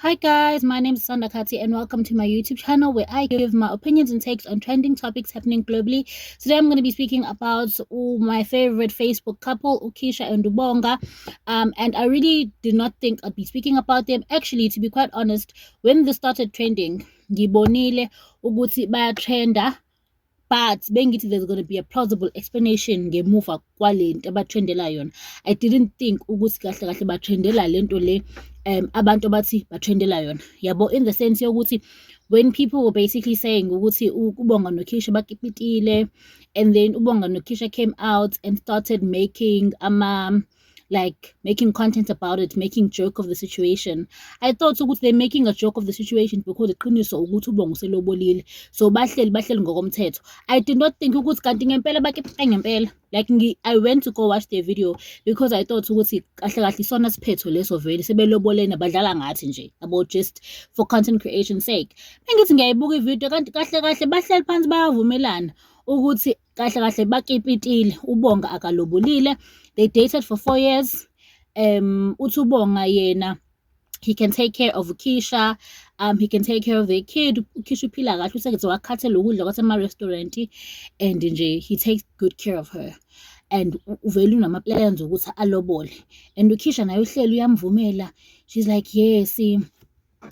Hi guys, my name is Sanda Kati and welcome to my YouTube channel where I give my opinions and takes on trending topics happening globally. Today I'm going to be speaking about my favorite Facebook couple, Ukisha and Dubonga. And I really did not think I'd be speaking about them. Actually, to be quite honest, when this started trending, ngibonile ukuthi bayatrenda, but bengithi there's going to be a plausible explanation ngemuva kwalento abatrendela yona. I didn't think ukuthi kahle kahle batrendela lento le abantu abathi batrendela yona yabo, in the sense yokuthi when people were basically saying ukuthi uBonga noKisha bakipitile, and then uBonga noKisha came out and started making making content about it, making joke of the situation. I thought ukuthi they're making a joke of the situation because iqiniso ukuthi uBonga uselobolile, so bahleli ngokomthetho. I did not think ukuthi kanti ngempela bakipita ngempela. Like I went to go watch their video because I thought ukuthi kahle kahle isona siphetho leso vele sebelobolena badlala ngathi nje about just for content creation sake. Bengithi ngiyayibuka ivideo kanti kahle kahle bahleli phansi bayavumelana ukuthi kahle kahle bakipitile, uBonga akalobolile. They dated for 4 years. Uthi uBonga yena, he can take care of Ukisha, he can take care of their kid. Ukisha uphila kahle, usekethi wakhathela ukudla kwasema-restaurant, and nje he takes good care of her. And uvele unama-plans ukuthi alobole, and Ukisha naye uhleli uyamvumela. She's like, yes,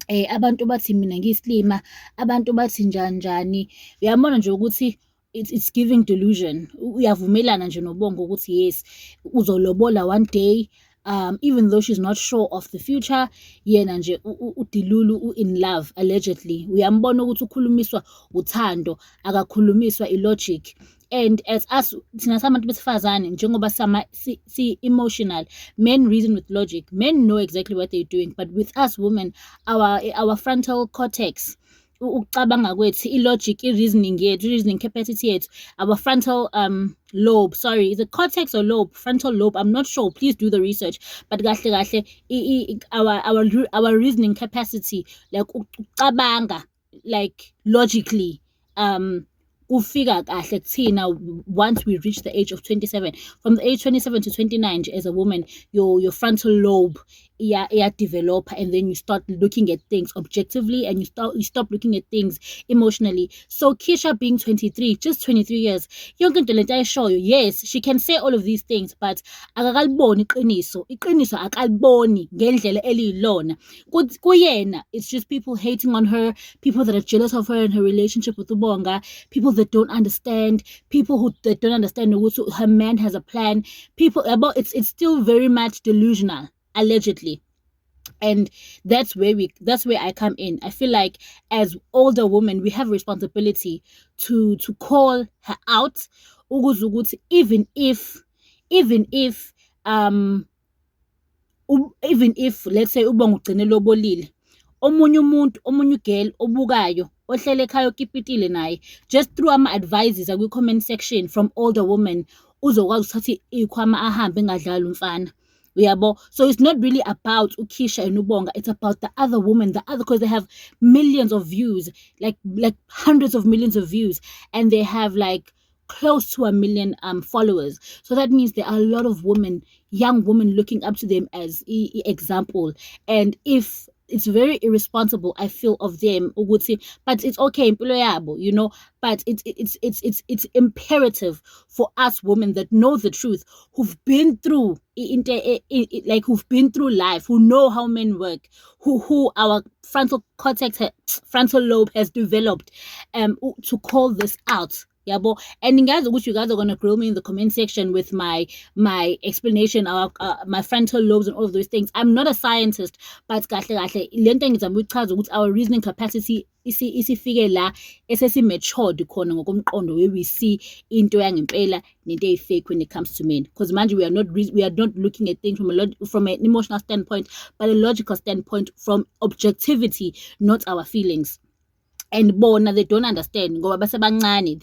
abantu bathi mina ngiyislima, abantu bathi njani njani. Uyabona nje ukuthi it's giving delusion. Uyavumelana nje noBonga ukuthi yes, uzolobola one day. Even though she's not sure of the future, yena nje uDilulu in love allegedly. Uyambona ukuthi ukhulumiswa uthando, akakhulumiswa ilogic. And as us thina sabantu besifazane njengoba si emotional, men reason with logic. Men know exactly what they're doing, but with us women, our frontal cortex, ukucabanga kwethu, ilogic, reasoning capacity yethu, our frontal lobe, sorry, is it cortex or lobe? Frontal lobe, I'm not sure, please do the research. But kahle kahle our reasoning capacity, like ukucabanga like logically, ufika kahle kuthina once we reach the age of 27. From the age 27 to 29 as a woman, your frontal lobe develop, and then you start looking at things objectively, and you stop looking at things emotionally. So Kisha being 23, just 23 years, yonke into lento ayishoyo, yes, she can say all of these things, but akakaliboni iqiniso akaliboni ngendlela eliyilona. Kuyena, it's just people hating on her, people that are jealous of her and her relationship with uBonga, people that don't understand, that don't understand ukuthi her man has a plan. People about it's still very much delusional, allegedly. And that's where I come in. I feel like as older women, we have responsibility to call her out, even if let's say uBonga ugcine lobolile, omunye girl obukayo ohlele ekhaya okipitile naye, just through ama-advices akwi-comment section from older women, uzokwazi ukuthatha ikhwama ahambe engadlali umfana. Uyabo? So it's not really about Ukisha and uBonga, it's about the other women, because they have millions of views, like hundreds of millions of views, and they have like close to 1 million followers. So that means there are a lot of young women looking up to them as example. And if it's very irresponsible, I feel, of them, but it's okay, you know. But it's imperative for us women that know the truth, who've been through who've been through life, who know how men work, who our frontal lobe has developed, to call this out. Yabo. And ngiyazi ukuthi you guys are gonna grill me in the comment section with my explanation, my frontal lobes and all of those things. I'm not a scientist, but kahle kahle lento engizama ukuchaza ukuthi our reasoning capacity isifike la esesi-matured khona ngokomqondo, where we see into yangempela nento eyi-fake when it comes to men. Because manje we are not looking at things from an emotional standpoint, but a logical standpoint, from objectivity, not our feelings. And bona, they don't understand ngoba basebancane.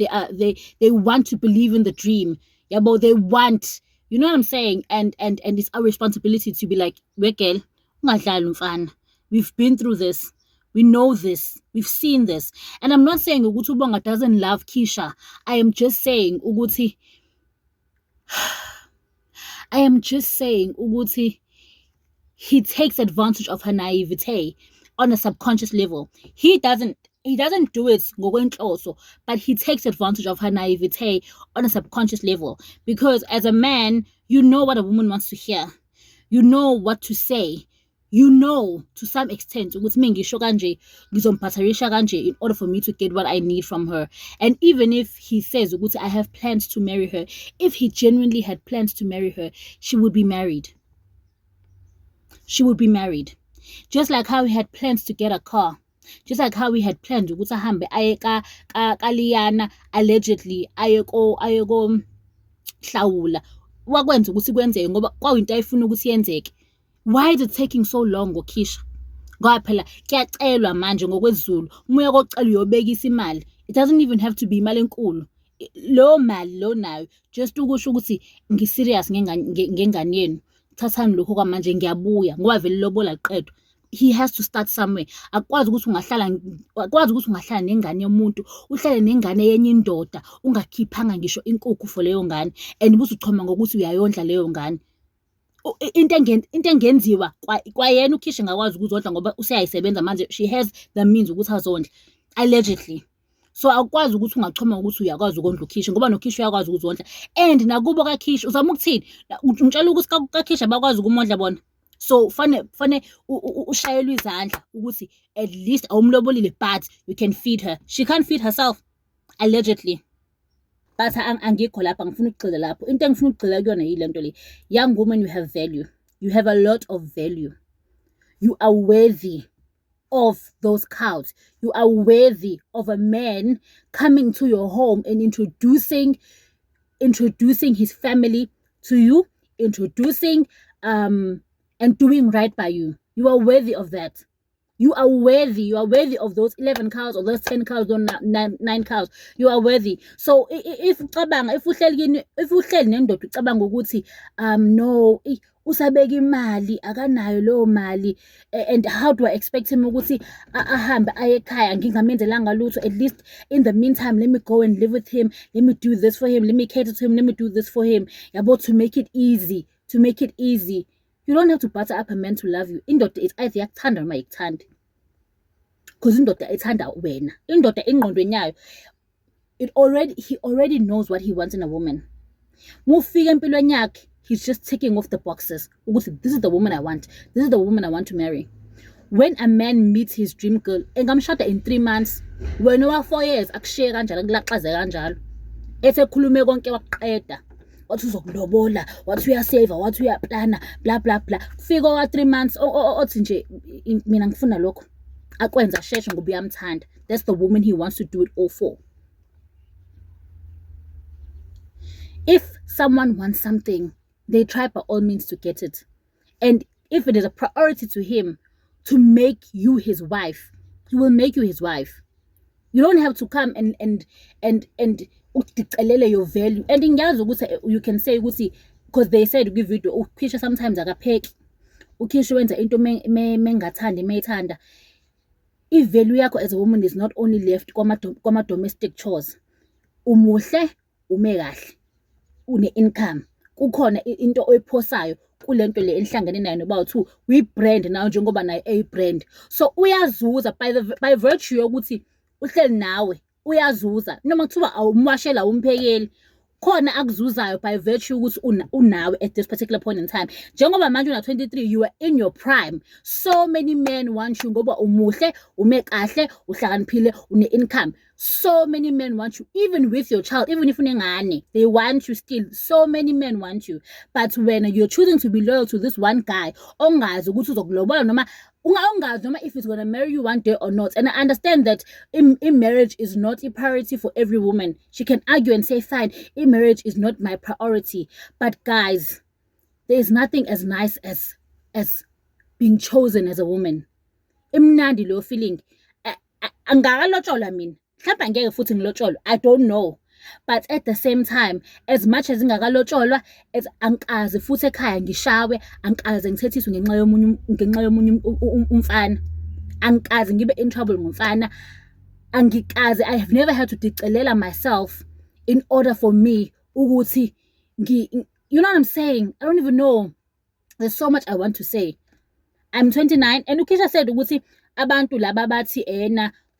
They want to believe in the dream. Yabo, they want, you know what I'm saying? And it's our responsibility to be like, girl, ungadlali umfana. We've been through this. We know this. We've seen this. And I'm not saying ukuthi uBonga doesn't love Kisha. I am just saying ukuthi he takes advantage of her naivete. on a subconscious level. He doesn't do it ngokwenhloso, but he takes advantage of her naivete on a subconscious level. Because as a man, you know what a woman wants to hear. You know what to say. You know to some extent ukuthi mingisho kanje ngizomphatharisha kanje in order for me to get what I need from her. And even if he says ukuthi I have plans to marry her, if he genuinely had plans to marry her, she would be married. She would be married. Just like how he had plans to get a car. Just like how he had planned ukuthi ahambe aye ka Liana allegedly aye ko hlawula wakwenza ukuthi kwenzeke ngoba kwayinto ayifuna ukuthi yenzeke. Why is it taking so long Ukisha? Ngoba phela kuyacelwa manje ngokwezulu umuya kokucela uyobekisa imali. It doesn't even have to be imali enkulu. Lo mali lo nayo just ukusho ukuthi ngiserious ngengane yenu. Thathani lokho kwamanje ngiyabuya ngoba vele lobola liqedwe. He has to start somewhere. Akwazi ukuthi ungahlala nengane yomuntu, uhlale nengane yenye indoda, ungakhiphanga ngisho inkukhu for leyo ngane, and ubusuchoma ngokuthi uyayondla leyo ngane. Into engenziwa kwayena uKhisha ngakwazi ukuzondla ngoba useyayisebenza manje, she has the means ukuthi azondle allegedly. So akwazi ukuthi ungachoma ukuthi uyakwazi ukondla uKhisha ngoba noKhisha uyakwazi ukuzondla. And nakubo kaKhisha uzama ukuthini? Ngitshela ukuthi kaKhisha bakwazi ukumondla bona. So fane ushayelwe izandla ukuthi at least awumlobolile, but you can feed her. She can't feed herself allegedly. But angikho lapha, ngifuna ukugxila lapho. Into engifuna ukugxila kuyona yile nto le. Young woman, you have value. You have a lot of value. You are worthy of those cows. You are worthy of a man coming to your home and introducing his family to you, introducing and doing right by you. You are worthy of that. You are worthy. You are worthy of those 11 cows or those 10 cows or 9 cows. You are worthy. So if uhleli nendoda ucabanga ukuthi no usabeka imali akanayo leyo mali, and how do I expect him ukuthi ahambe aye ekhaya ngingamenzelanga lutho? At least in the meantime, let me go and live with him, let me do this for him, let me cater to him, let me do this for him. Yabo, to make it easy. You don't have to butter up a man to love you. Indoda is either yakuthanda noma ayikuthandi. Because indoda ithanda wena. Indoda engqondweni yayo, he already knows what he wants in a woman. Mufika empilweni yakhe, he's just ticking off the boxes. Ukuthi this is the woman I want. This is the woman I want to marry. When a man meets his dream girl, engamshada in 3 months, wena wa 4 years akushiye kanjalo, kulaxaze kanjalo. Esekhulume konke wakuqeda. Wathi uzokulobola, wathi uyasave, wathi uyaplana, bla bla bla. Kufika wa 3 months othi nje mina ngifuna lokho. Akwenza sheshe ngoba uyamthanda. That's the woman he wants to do it all for. If someone wants something, they try by all means to get it. And if it is a priority to him to make you his wife, he will make you his wife. You don't have to come and udicelele your value. And ngiyazi ukuthi you can say ukuthi, because they said give video uKhisha sometimes akapheki. uKhisha wenza into mengathandi mayithanda. If value yakho as a woman is not only left kwama domestic chores, umuhle, ume kahle, une income, kukhona into oyiphosayo kulento le enhlangene nayo noba uthu we brand nayo njengoba nayo a brand. So uyazuza by virtue yokuthi uhleli nawe, uyazuza noma kuthiwa awumwashela umphekeli, khona akuzuzayo by virtue ukuthi unawe at this particular point in time. Njengoba manje una 23, you are in your prime. So many men want you ngoba umuhle, ume kahle, uhlakaniphile, une income. So many men want you, even with your child, even if unengane, they want you still. So many men want you. But when you're choosing to be loyal to this one guy, ongazi ukuthi uzokulobola noma ungazi noma if he's gonna marry you one day or not. And I understand that in marriage is not a priority for every woman. She can argue and say, fine, in marriage is not my priority. But guys, there is nothing as nice as being chosen as a woman. Imnandi lo feeling. Angakalotsholwa mina. Mhlawumbe angeke futhi ngilotsholwe. I don't know. But at the same time, as much as ngingakalotsholwa, as angikaze futhi ekhaya ngishawe, angikaze ngithethiswe ngenxa yomunye umfana, angikaze ngibe in trouble ngomfana, angikaze, I have never had to dicelela myself in order for me ukuthi you know what I'm saying? I don't even know. There's so much I want to say. I'm 29 and uKeisha said ukuthi abantu laba bathi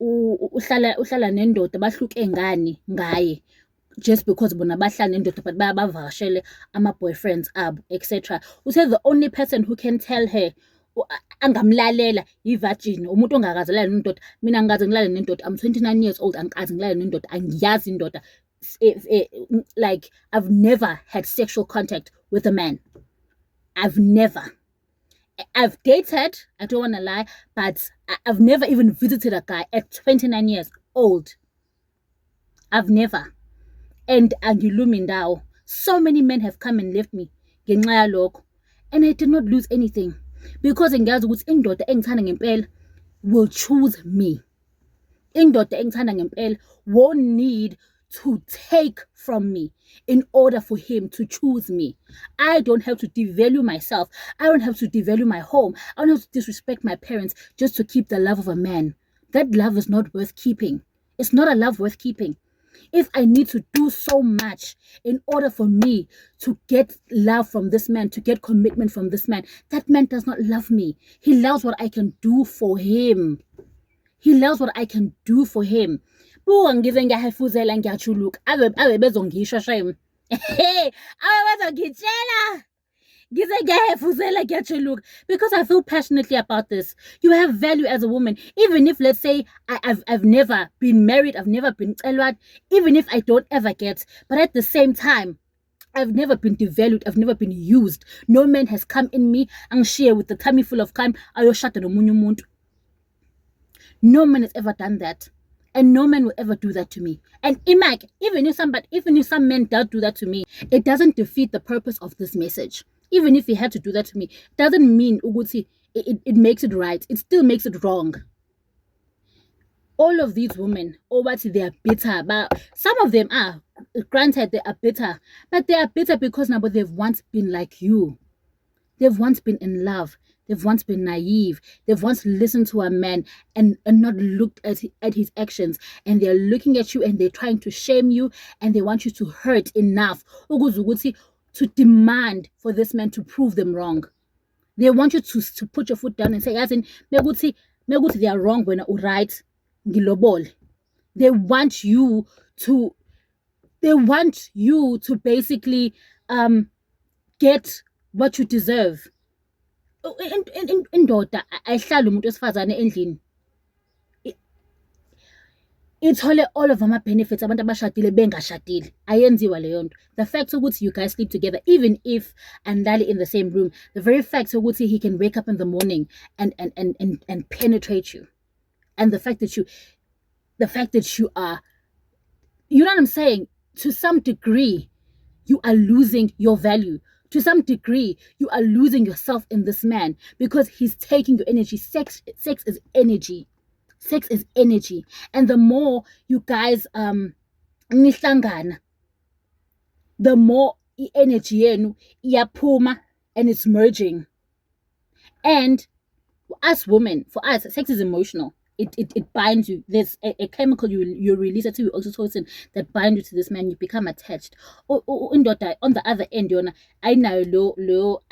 uhlala nendoda bahluke ngani ngaye just because bona bahlala nendoda but bayabavakashele ama-boyfriends abo etc. Uthe the only person who can tell her angamlalela i-virgin umuntu ongakaze alale nendoda. Mina angikaze ngilale nendoda, I'm 29 years old, angikaze ngilale nendoda, angiyazi indoda. Like I've never had sexual contact with a man. I've dated, I don't want to lie, but I've never even visited a guy at 29 years old. I've never. And angilumi ndawo. So many men have come and left me ngenxa yalokho, and I did not lose anything because ngiyazi ukuthi indoda engithanda ngempela will choose me. Indoda engithanda ngempela won't need to take from me in order for him to choose me. I don't have to devalue myself. I don't have to devalue my home. I don't have to disrespect my parents just to keep the love of a man. That love is not worth keeping. It's not a love worth keeping. If I need to do so much in order for me to get love from this man, to get commitment from this man, that man does not love me. He loves what I can do for him. He loves what I can do for him. Buka ngize ngiyahefuzela ngiyajuluka ave bezongisho shame. Hey, ave bezongitshela. Ngize ngiyahefuzela ngiyajuluka because I feel passionately about this. You have value as a woman, even if, let's say, I've never been married, I've never been celwad, even if I don't ever get, but at the same time, I've never been devalued, I've never been used. No man has come in me and share with the tummy full of crime. Ayoshata nomunye umuntu. No man has ever done that. And no man will ever do that to me. And even if some men do that to me, it doesn't defeat the purpose of this message. Even if he had to do that to me, doesn't mean Uguti it makes it right. It still makes it wrong. All of these women, they are bitter, but some of them are, granted, they are bitter, but they are bitter because now they've once been like you. They've once been in love. They've once been naive. They've once listened to a man and not looked at his actions. And they're looking at you and they're trying to shame you and they want you to hurt enough to demand for this man to prove them wrong. They want you to put your foot down and say, as in, they are wrong when you're right. They want you to basically get what you deserve. Indoda ayihlali umuntu wesifazane endlini ithole all of ama-benefits abantu abashadile bengashadile. Ayenziwa leyo nto. The fact ukuthi you guys sleep together, even if andlali in the same room, the very fact ukuthi he can wake up in the morning and penetrate you, and the fact that you are, you know what I'm saying, to some degree you are losing your value. To some degree, you are losing yourself in this man because he's taking your energy. Sex is energy. Sex is energy. And the more you guys nihlangana, the more energy yenu iyaphuma and it's merging. And us women, for us, sex is emotional. It binds you. There's a chemical you release to oxytocin that binds you to this man. You become attached. On the other end, I know low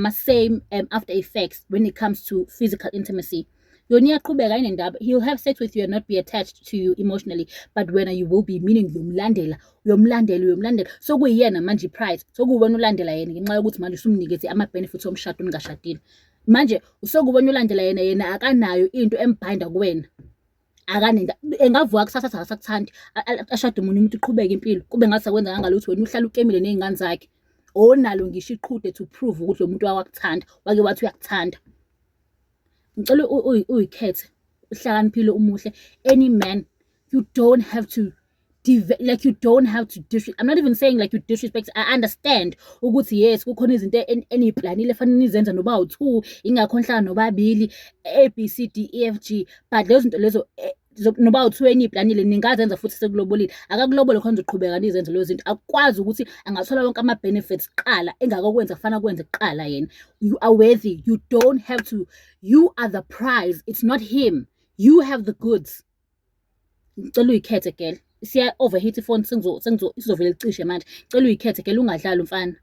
same after effects when it comes to physical intimacy. He'll have sex with you and not be attached to you emotionally, but when you will be, meaning uyomlandela. So kuyena manje price. So kuwena ulandela yena ngenxa yokuthi manje usumnikeze ama-benefits omshado ungashadile. Manje usokubona ulandela yena akanayo into embinda kuwena. Akanenda engavuka kusasa akasakuthandi ashade umuntu uqhubeke impilo kube ngathi sakwenza ngalutho wena uhlala ukemile nezingane zakhe. Onalo ngisho iqhude to prove ukuthi lo muntu wakuthanda wake wathi uyakuthanda. Ngicela uyikhethe uhlakaniphile umuhle. Any man, you don't have to you don't have to disrespect. I'm not even saying like you disrespect. I understand ukuthi yes kukhona izinto eniplanile fanele nizenza noba u2 ingakho nhlanga noba 2 ABCDEFG, but lezo zinto lezo noba u2 eniplanile ningazenza futhi sekulobolile. Akakulobole khona uzoqhubeka nizenze lezo zinto. Akwazi ukuthi angathola wonke ama benefits qala engakokwenza kufana kwenze qala yena. You are worthy. You don't have to. You are the prize. It's not him. You have the goods. Ngicela uyikhethe girl. Siya overheat ifoni sizovela icishe manje. Cela uyikhethe ke ungadlali umfana.